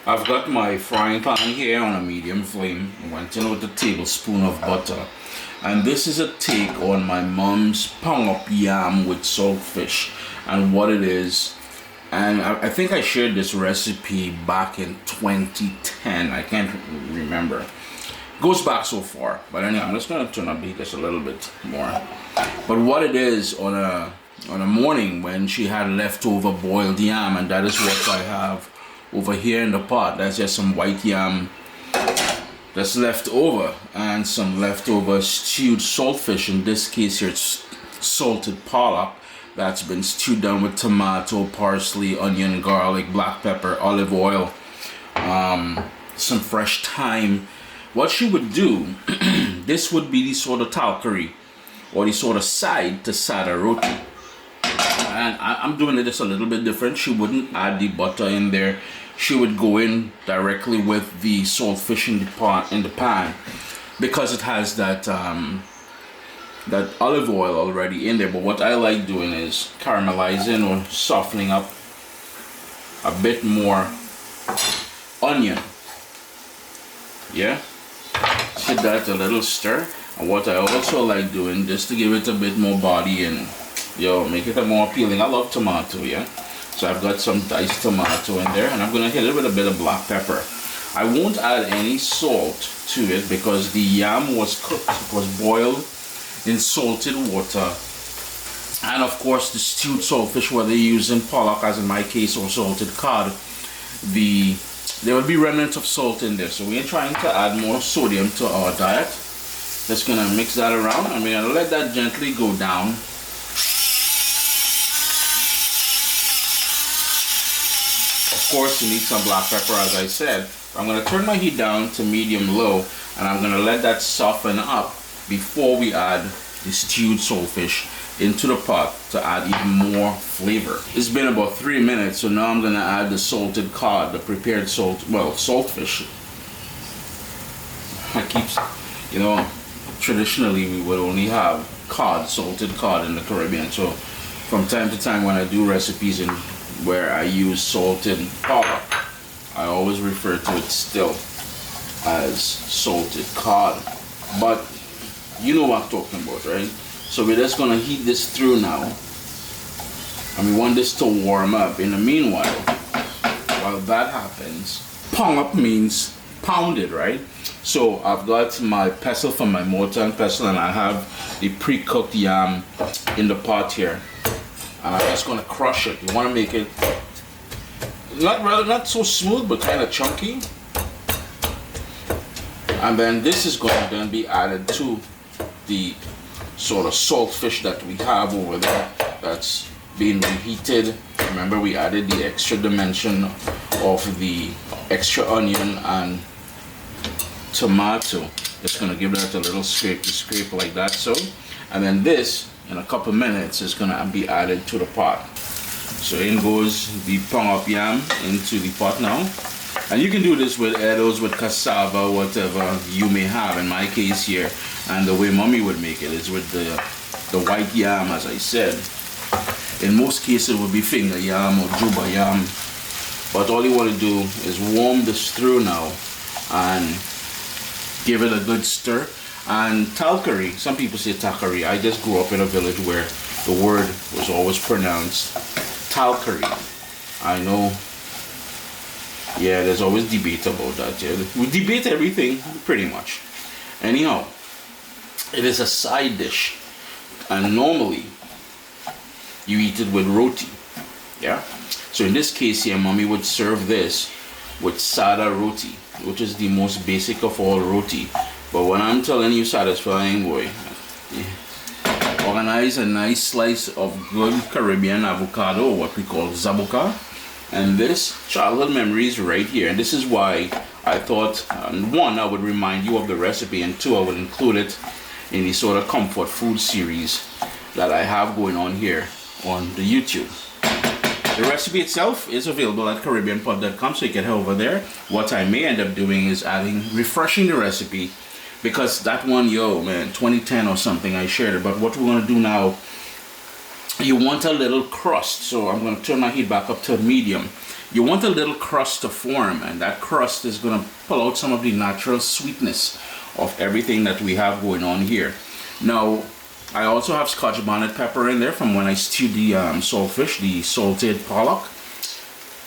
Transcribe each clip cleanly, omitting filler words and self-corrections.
I've got my frying pan here on a medium flame. I went in with a tablespoon of butter. And this is a take on my mom's Pong-Up Yam with saltfish and what it is. And I think I shared this recipe back in 2010. I can't remember. Goes back so far. But anyway, I'm just going to turn up the heat just a little bit more. But what it is on a morning when she had leftover boiled yam, and that is what I have over here in the pot. That's just some white yam that's left over and some leftover stewed saltfish. In this case here, it's salted pollock that's been stewed down with tomato, parsley, onion, garlic, black pepper, olive oil, some fresh thyme. What she would do, this would be the sort of talcary or the sort of side to sada roti. And I'm doing it just a little bit different. She wouldn't add the butter in there. She would go in directly with the saltfish in the pan because it has that that olive oil already in there. But what I like doing is caramelizing or softening up a bit more onion. Yeah, give that a little stir. And what I also like doing, just to give it a bit more body and make it a more appealing, I love tomato. Yeah, so I've got some diced tomato in there, and I'm gonna hit it with a bit of black pepper. I won't add any salt to it because the yam was cooked. It was boiled in salted water, and of course the stewed saltfish, whether you're using pollock as in my case or salted cod, there will be remnants of salt in there, so we are trying to add more sodium to our diet. Just gonna mix that around and we're gonna let that gently go down. Of course you need some black pepper, as I said. I'm gonna turn my heat down to medium low, and I'm gonna let that soften up before we add the stewed saltfish into the pot to add even more flavor. It's been about 3 minutes, so now I'm gonna add the salted cod, the prepared saltfish. I keep, traditionally we would only have salted cod in the Caribbean. So from time to time when I do recipes where I use salted pollock, I always refer to it still as salted cod. But you know what I'm talking about, right? So we're just gonna heat this through now, and we want this to warm up. In the meanwhile, while that happens, pong up means pounded, right? So I've got my pestle from my mortar and pestle, and I have the pre-cooked yam in the pot here, and I'm just gonna crush it. You want to make it not so smooth, but kind of chunky. And then this is going to then be added to the sort of saltfish that we have over there that's being reheated. Remember, we added the extra dimension of the extra onion and tomato. Just going to give that a little scrape like that. So, and then this in a couple minutes is going to be added to the pot. So in goes the Pong-Up Yam into the pot now. And you can do this with edibles, with cassava, whatever you may have. In my case here, and the way mommy would make it is with the white yam, as I said. In most cases it would be finger yam or juba yam. But all you want to do is warm this through now and give it a good stir. And talcary, some people say takari. I just grew up in a village where the word was always pronounced talcary. I know, yeah, there's always debate about that. Yeah. We debate everything pretty much. Anyhow, it is a side dish, and normally you eat it with roti. Yeah. So in this case here, mommy would serve this with sada roti, which is the most basic of all roti. But when I'm telling you satisfying, boy, organize a nice slice of good Caribbean avocado, what we call zabuka, and this childhood memories right here. And this is why I thought, one, I would remind you of the recipe, and two, I would include it in the sort of comfort food series that I have going on here on the YouTube. The recipe itself is available at caribbeanpod.com, so you can head over there. What I may end up doing is refreshing the recipe, because that one, 2010 or something, I shared it. But what we're going to do now, you want a little crust, so I'm going to turn my heat back up to medium. you want a little crust to form, and that crust is going to pull out some of the natural sweetness of everything that we have going on here. Now, I also have Scotch bonnet pepper in there from when I stewed the saltfish, the salted pollock.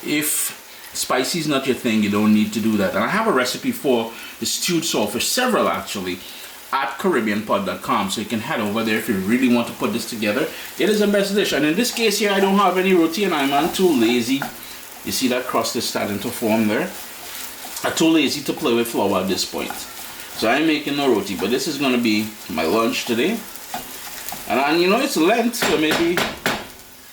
If spicy is not your thing, you don't need to do that. And I have a recipe for the stewed saltfish, several actually, at CaribbeanPod.com, so you can head over there if you really want to put this together. It is the best dish, and in this case here, I don't have any roti, and I'm too lazy. You see that crust is starting to form there. I'm too lazy to play with flour at this point, so I'm making no roti. But this is going to be my lunch today, and you know, it's Lent, so maybe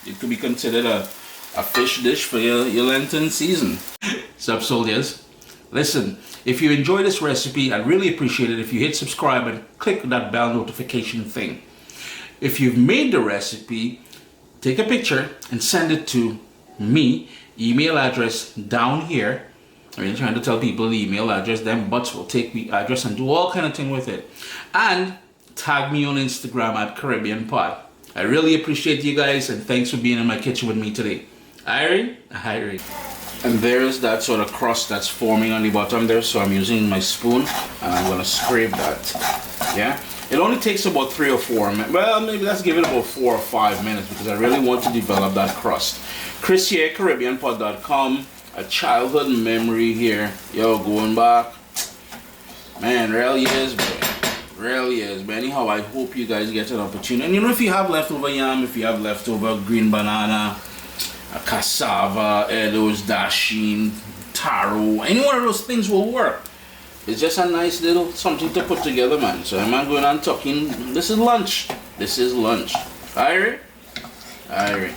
it could be considered a fish dish for your Lenten season. Sup, soldiers? Listen, if you enjoy this recipe, I'd really appreciate it if you hit subscribe and click that bell notification thing. If you've made the recipe, take a picture and send it to me. Email address down here. I mean, trying to tell people the email address, them butts will take the address and do all kind of thing with it. And tag me on Instagram at Caribbean Pod. I really appreciate you guys, and thanks for being in my kitchen with me today. Irene? And there's that sort of crust that's forming on the bottom there, so I'm using my spoon and I'm gonna scrape that. Yeah, it only takes about 3 or 4 minutes. Well, maybe let's give it about 4 or 5 minutes, because I really want to develop that crust. Chris here, CaribbeanPod.com. A childhood memory here. Yo, going back, man, real years, boy. Real years. But anyhow, I hope you guys get an opportunity. And you know, if you have leftover yam, if you have leftover green banana, cassava, those dasheen, taro, any one of those things will work. It's just a nice little something to put together, man. So I'm not going on talking. This is lunch. This is lunch. Alright? Alright.